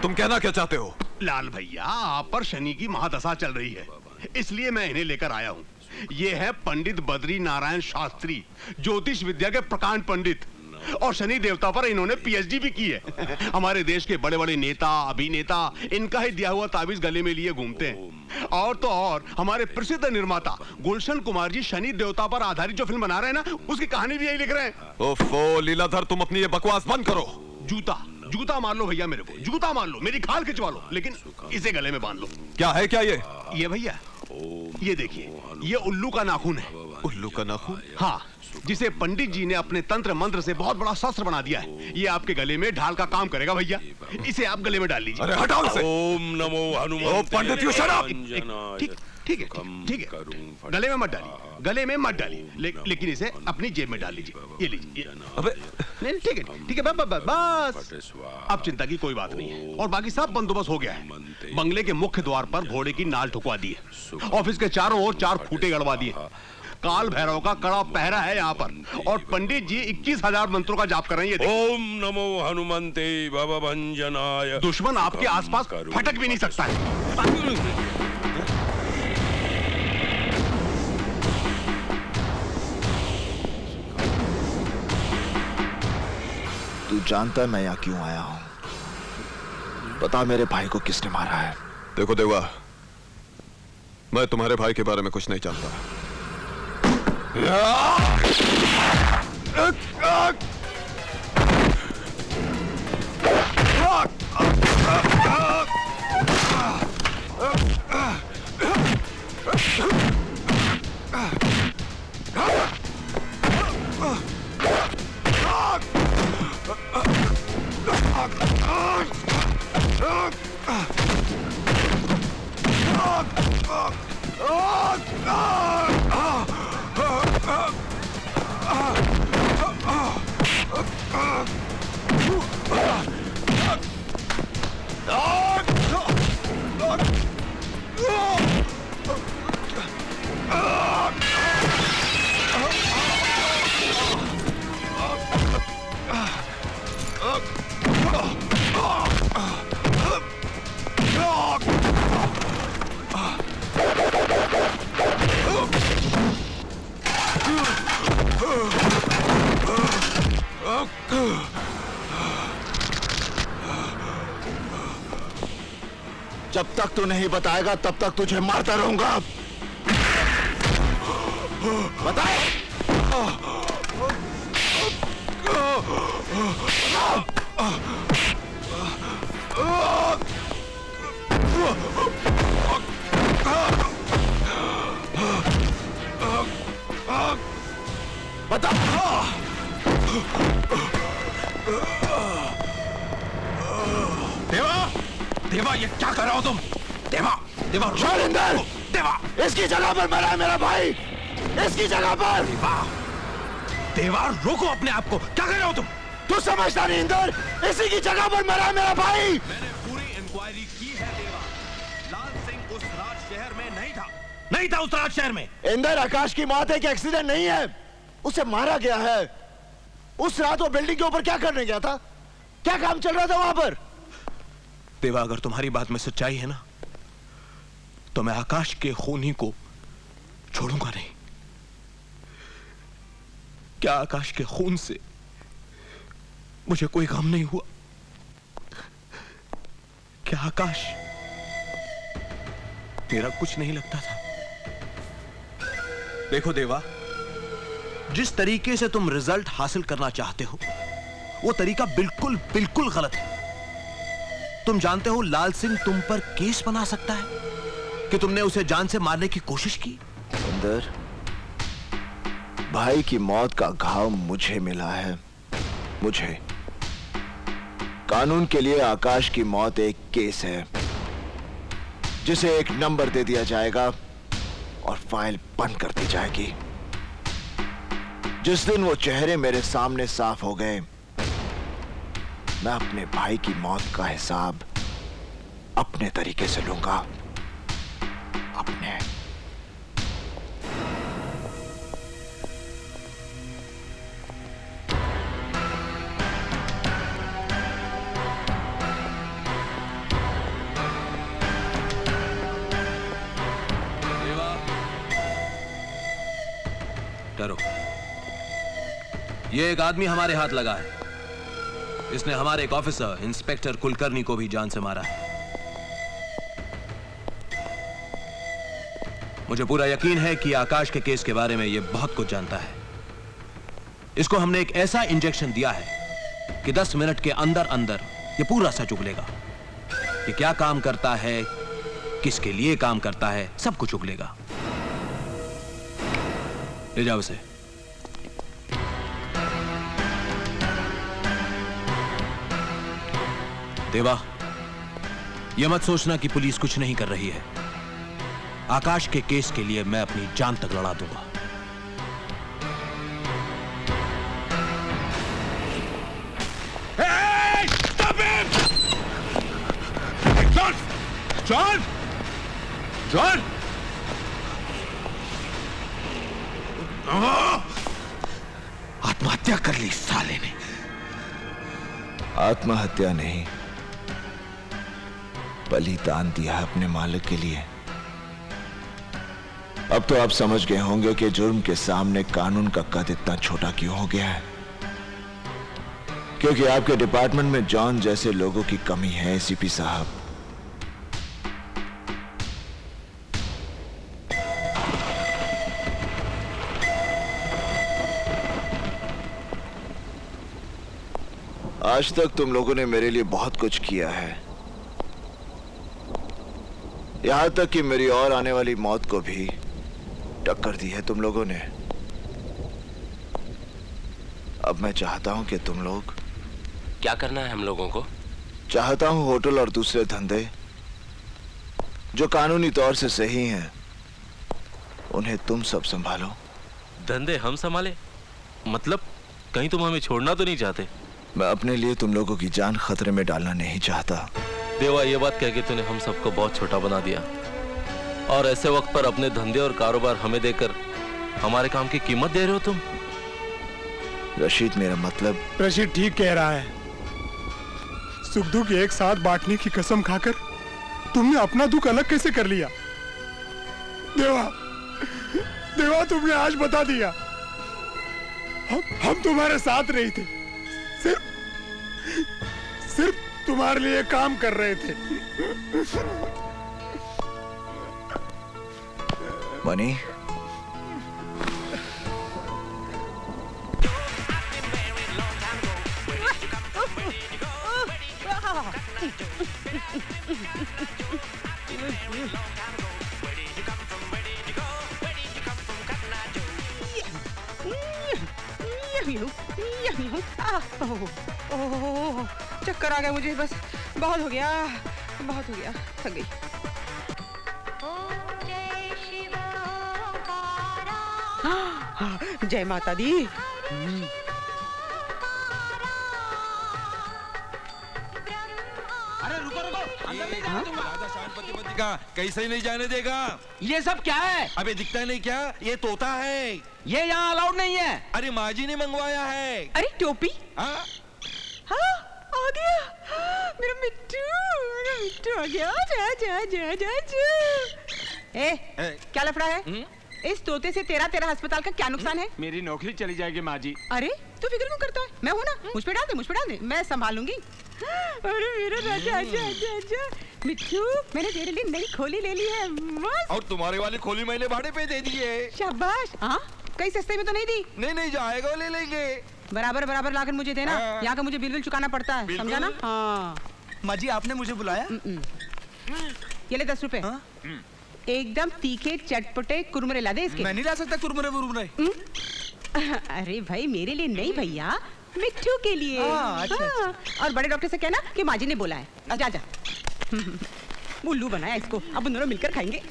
तुम कहना क्या चाहते हो? लाल भैया, आप पर शनि की महादशा चल रही है, इसलिए मैं इन्हें लेकर आया हूँ। ये है पंडित बद्री नारायण शास्त्री, ज्योतिष विद्या के प्रकांड पंडित, और शनि देवता पर इन्होंने पीएचडी भी की है। हमारे देश के बड़े बड़े नेता, अभिनेता इनका ही दिया हुआ ताबीज गले में लिए घूमते हैं। और तो और हमारे प्रसिद्ध निर्माता गुलशन कुमार जी शनि देवता पर आधारित जो फिल्म बना रहे हैं ना, उसकी कहानी भी यही लिख रहे हैं। ओफो लीलाधर, तुम अपनी ये बकवास बंद करो। जूता मार लो भैया, मेरे को जूता मार लो, मेरी खाल खिंचवा लो, लेकिन इसे गले में बांध लो। क्या है क्या ये भैया, ये देखिए, ये उल्लू का नाखून है। उल्लू का नाखून? हाँ, जिसे पंडित जी ने अपने तंत्र मंत्र से बहुत बड़ा शस्त्र बना दिया है। ये आपके गले में ढाल का काम करेगा भैया, इसे आप गले में डाल लीजिए। अरे हटाओ इसे। ओम नमो हनुमते पंडित यू शट अप। ठीक है, गले में मत डालिए, गले में मत डालिए, लेकिन इसे अपनी जेब में डाल लीजिए। ये लीजिए। अबे नहीं, ठीक है, बस अब चिंता की कोई बात नहीं है। और बाकी सब बंदोबस्त हो गया है। बंगले के मुख्य द्वार पर घोड़े की नाल ठुकवा दी है। ऑफिस के चारों ओर 4 खूंटे गड़वा दिए। काल भैरव का कड़ा पहरा है यहाँ पर, और पंडित जी 21,000 मंत्रों का जाप कर रहे हैं। ओम नमो हनुमते भवभंजनाय। दुश्मन आपके आसपास फटक भी नहीं सकता है। तू जानता है मैं यहाँ क्यों आया हूँ? बता मेरे भाई को किसने मारा है? देखो देवा, मैं तुम्हारे भाई के बारे में कुछ नहीं जानता। जब तक तू नहीं बताएगा तब तक तुझे मारता रहूंगा। बता। बता। देवा, ये क्या कर रहे हो तुम? देवा शैलेंद्र, देवा, इसकी जगह पर मरा है मेरा भाई, इसकी जगह पर। देवा रोको अपने आप को, क्या कर रहे हो तुम? तू समझता नहीं इंदर, इसी की जगह पर मरा है मेरा भाई। मैंने पूरी इंक्वायरी की है देवा। लाल सिंह उस राज शहर में नहीं था उस राज शहर में। इंदर, आकाश की मौत एक एक्सीडेंट नहीं है, उसे मारा गया है। उस रात वो बिल्डिंग के ऊपर क्या करने गया था? क्या काम चल रहा था वहां पर? देवा, अगर तुम्हारी बात में सच्चाई है ना, तो मैं आकाश के खूनी को छोड़ूंगा नहीं। क्या आकाश के खून से मुझे कोई गम नहीं हुआ? क्या आकाश तेरा कुछ नहीं लगता था? देखो देवा, जिस तरीके से तुम रिजल्ट हासिल करना चाहते हो, वो तरीका बिल्कुल गलत है। तुम जानते हो लाल सिंह तुम पर केस बना सकता है कि तुमने उसे जान से मारने की कोशिश की। अंदर, भाई की मौत का घाव मुझे मिला है, मुझे। कानून के लिए आकाश की मौत एक केस है, जिसे एक नंबर दे दिया जाएगा और फाइल बंद कर दी जाएगी। जिस दिन वो चेहरे मेरे सामने साफ हो गए, मैं अपने भाई की मौत का हिसाब अपने तरीके से लूंगा, अपने। ठहरो। ये एक आदमी हमारे हाथ लगा है। इसने हमारे एक ऑफिसर इंस्पेक्टर कुलकर्णी को भी जान से मारा है। मुझे पूरा यकीन है कि आकाश के केस के बारे में ये बहुत कुछ जानता है। इसको हमने एक ऐसा इंजेक्शन दिया है कि 10 मिनट के अंदर अंदर ये पूरा सच उगलेगा। ये क्या काम करता है, किसके लिए काम करता है, सब कुछ उगलेगा। ले जाओ इसे। देवा, यह मत सोचना कि पुलिस कुछ नहीं कर रही है। आकाश के केस के लिए मैं अपनी जान तक लड़ा दूंगा। जॉन! जॉन! आत्महत्या कर ली साले ने। आत्महत्या नहीं, बलिदान दिया है अपने मालिक के लिए। अब तो आप समझ गए होंगे कि जुर्म के सामने कानून का कद इतना छोटा क्यों हो गया है। क्योंकि आपके डिपार्टमेंट में जॉन जैसे लोगों की कमी है एसीपी साहब। आज तक तुम लोगों ने मेरे लिए बहुत कुछ किया है, यहां तक कि मेरी और आने वाली मौत को भी टक्कर दी है तुम लोगों ने। अब मैं चाहता हूं कि तुम लोग। क्या करना है हम लोगों को? चाहता हूं होटल और दूसरे धंधे जो कानूनी तौर से सही हैं, उन्हें तुम सब संभालो। धंधे हम संभाले? मतलब कहीं तुम हमें छोड़ना तो नहीं चाहते? मैं अपने लिए तुम लोगों की जान खतरे में डालना नहीं चाहता। देवा, ये बात कह के तूने हम सबको बहुत छोटा बना दिया, और ऐसे वक्त पर अपने धंधे और कारोबार हमें देकर हमारे काम की कीमत दे रहे हो तुम। रशीद, मेरा मतलब। रशीद ठीक कह रहा है। सुख दुख एक साथ बांटने की कसम खाकर तुमने अपना दुख अलग कैसे कर लिया? देवा, देवा, तुमने आज बता दिया। हम तुम्हारे साथ नहीं थे, सिर्फ तुम्हारे लिए काम कर रहे थे। मनी, चक्कर आ गया मुझे, बस बहुत हो गया, बहुत हो गया, थक गई। जय माता दी। अरे रुको रुको, अंदर नहीं जाने दूंगा। राजा शांति का कैसे नहीं जाने देगा? ये सब क्या है? अबे दिखता नहीं क्या? ये तोता है। ये यहाँ अलाउड नहीं है। अरे माँ जी ने मंगवाया है। अरे टोपी। हाँ? हाँ, आ गया मेरा मिट्टू, मेरा मिट्टू आ गया। जा जा जा जा जा। क्या लफड़ा है? इस तोते से तेरा अस्पताल का क्या नुकसान है? मेरी नौकरी चली जाएगी माँ जी। अरे तू फिक्र क्यों करता है? मैं हूं ना, मुझ पे डाल दे, मैं संभालूंगी। अरे मेरा राजा, आजा आजा आजा। मिट्टू, मैंने तेरे लिए नई खोली ले ली है, मस्त। और तुम्हारे वाली खोली मैंने भाड़े पे दे दी है। शाबाश। हाँ, कहीं सस्ते में तो नहीं दी? नहीं जाएगा, ले लेंगे। बराबर लाकर मुझे देना। हाँ। यहाँ का मुझे बिल चुकाना पड़ता है, समझा ना? हाँ। माँ जी, आपने मुझे बुलाया? ये ले 10 रुपए। एकदम तीखे चटपटे कुरमुरे ला दे इसके। मैं नहीं ला सकता कुरमुरे वुरमुरे। अरे भाई, मेरे लिए नहीं भैया, मिट्टू के लिए। अच्छा। और बड़े डॉक्टर से कहना कि माँ जी ने बोला है। जा जा। उल्लू बनाया इसको, अब उन दोनों मिलकर खाएंगे।